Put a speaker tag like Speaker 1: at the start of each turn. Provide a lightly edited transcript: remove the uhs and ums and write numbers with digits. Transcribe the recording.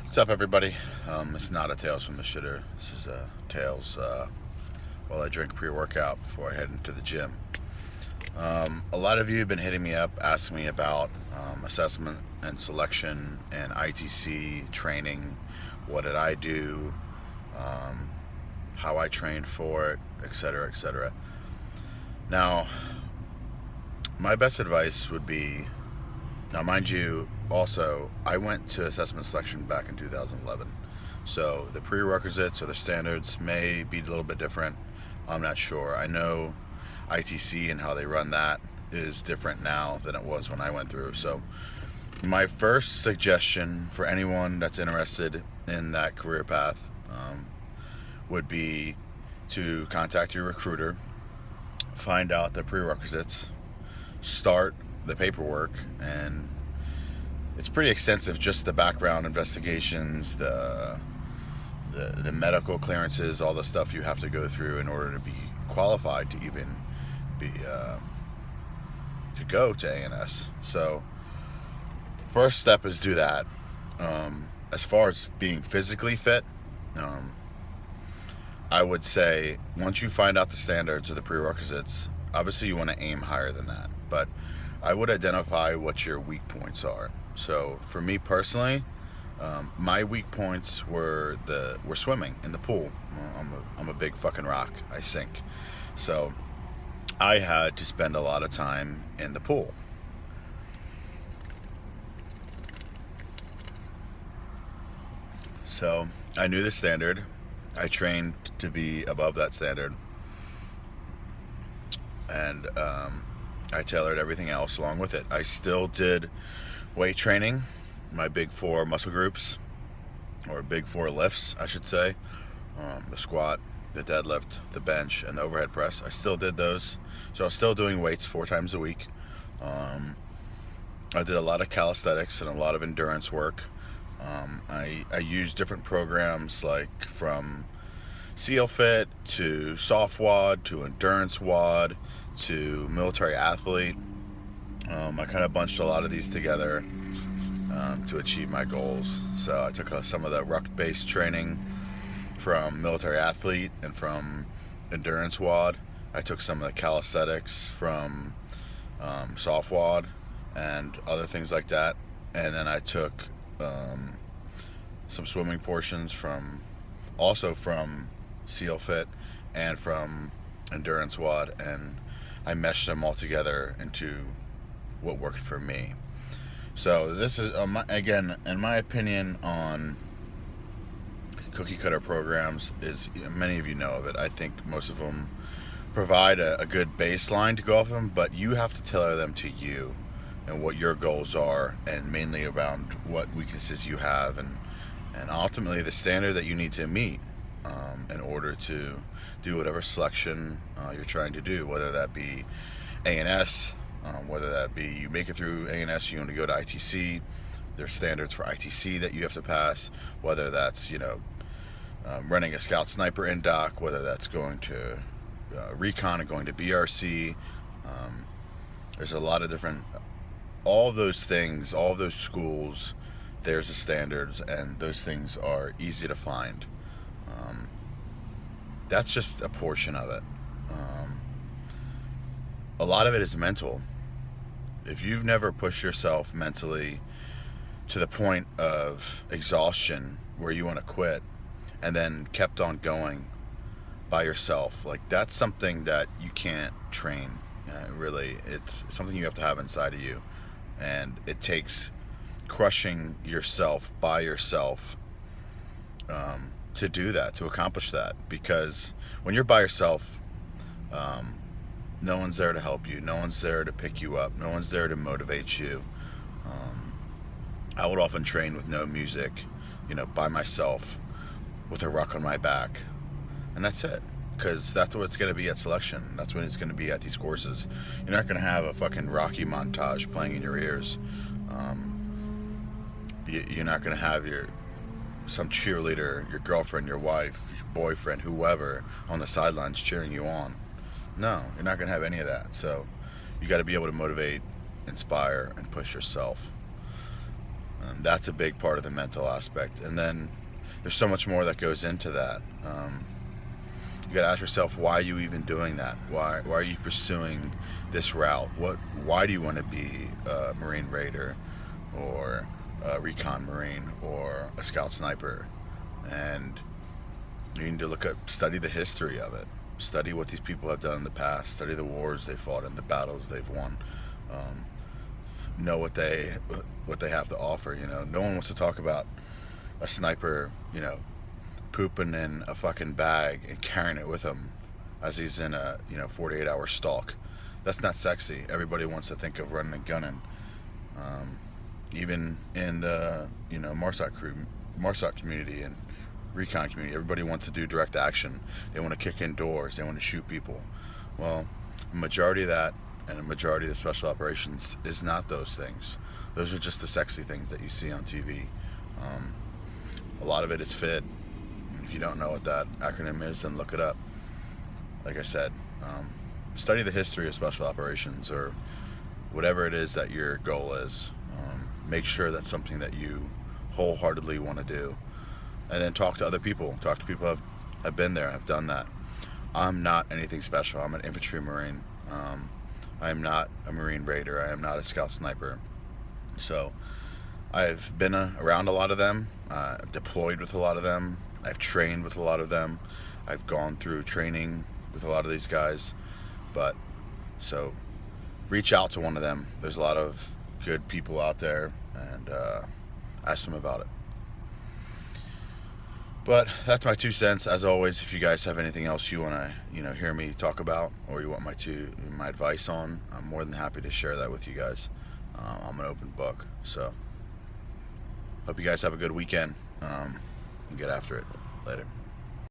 Speaker 1: What's up, everybody? It's not a Tales from the Shitter. This is Tales while I drink pre-workout before I head into the gym. A lot of you have been hitting me up, asking me about assessment and selection and ITC training. What did I do? How I trained for it, etc., etc. Now, my best advice would be, now mind you, also, I went to assessment selection back in 2011. So the prerequisites or the standards may be a little bit different. I'm not sure. I know ITC and how they run that is different now than it was when I went through. So my first suggestion for anyone that's interested in that career path would be to contact your recruiter, find out the prerequisites, start the paperwork, and it's pretty extensive, just the background investigations, the medical clearances, all the stuff you have to go through in order to be qualified to even be to go to ANS. So first step is do that. As far as being physically fit, I would say once you find out the standards or the prerequisites, obviously you want to aim higher than that, but I would identify what your weak points are. So for me personally, my weak points were swimming in the pool. I'm a big fucking rock. I sink. So I had to spend a lot of time in the pool. So I knew the standard. I trained to be above that standard. And I tailored everything else along with it. I still did weight training, my big four muscle groups, or big four lifts, I should say. The squat, the deadlift, the bench, and the overhead press. I still did those. So I was still doing weights 4 times a week. I did a lot of calisthenics and a lot of endurance work. I used different programs like from SEAL Fit to Soft WOD to Endurance WOD to Military Athlete. I kind of bunched a lot of these together to achieve my goals. So I took some of the ruck-based training from Military Athlete and from Endurance WOD. I took some of the calisthenics from Soft WOD and other things like that. And then I took some swimming portions from SEAL Fit and from Endurance WOD, and I meshed them all together into what worked for me. So this is again, in my opinion, on cookie cutter programs is, many of you know of it. I think most of them provide a good baseline to go off of, but you have to tailor them to you and what your goals are, and mainly around what weaknesses you have, and ultimately the standard that you need to meet in order to do whatever selection you're trying to do, whether that be ANS, whether that be you make it through ANS, you want to go to ITC. There's standards for ITC that you have to pass, whether that's running a scout sniper in doc, whether that's going to recon and going to BRC. There's a lot of different, all those things, all those schools, there's the standards, and those things are easy to find. That's just a portion of it. A lot of it is mental. If you've never pushed yourself mentally to the point of exhaustion where you want to quit and then kept on going by yourself, like, that's something that you can't train. Really, it's something you have to have inside of you, and it takes crushing yourself by yourself to do that, to accomplish that. Because when you're by yourself, no one's there to help you, no one's there to pick you up, no one's there to motivate you. I would often train with no music, by myself with a ruck on my back, and that's it. Because that's what it's going to be at selection. That's when it's going to be at these courses. You're not going to have a fucking Rocky montage playing in your ears. You're not going to have some cheerleader, your girlfriend, your wife, your boyfriend, whoever, on the sidelines cheering you on. No, you're not going to have any of that. So you got to be able to motivate, inspire, and push yourself. That's a big part of the mental aspect. And then there's so much more that goes into that. You got to ask yourself, why are you even doing that? Why are you pursuing this route? Why do you want to be a Marine Raider or a Recon Marine or a Scout Sniper? And you need to study the history of it. Study what these people have done in the past. Study the wars they fought in, the battles they've won. Know what they have to offer. No one wants to talk about a sniper, pooping in a fucking bag and carrying it with him as he's in a 48-hour stalk. That's not sexy. Everybody wants to think of running and gunning. Even in the MARSOC community and recon community, everybody wants to do direct action. They want to kick in doors. They want to shoot people. Well, a majority of that and a majority of the special operations is not those things. Those are just the sexy things that you see on TV. A lot of it is FID. If you don't know what that acronym is, then look it up. Like I said, study the history of special operations or whatever it is that your goal is. Make sure that's something that you wholeheartedly want to do. And then talk to other people. Talk to people who have been there, have done that. I'm not anything special. I'm an infantry Marine. I am not a Marine Raider. I am not a Scout Sniper. So I've been around a lot of them. I've deployed with a lot of them. I've trained with a lot of them. I've gone through training with a lot of these guys. So reach out to one of them. There's a lot of good people out there, and ask them about it. But that's my 2 cents. As always, if you guys have anything else you want to hear me talk about, or you want my advice on, I'm more than happy to share that with you guys. I'm an open book. So hope you guys have a good weekend, and get after it. Later.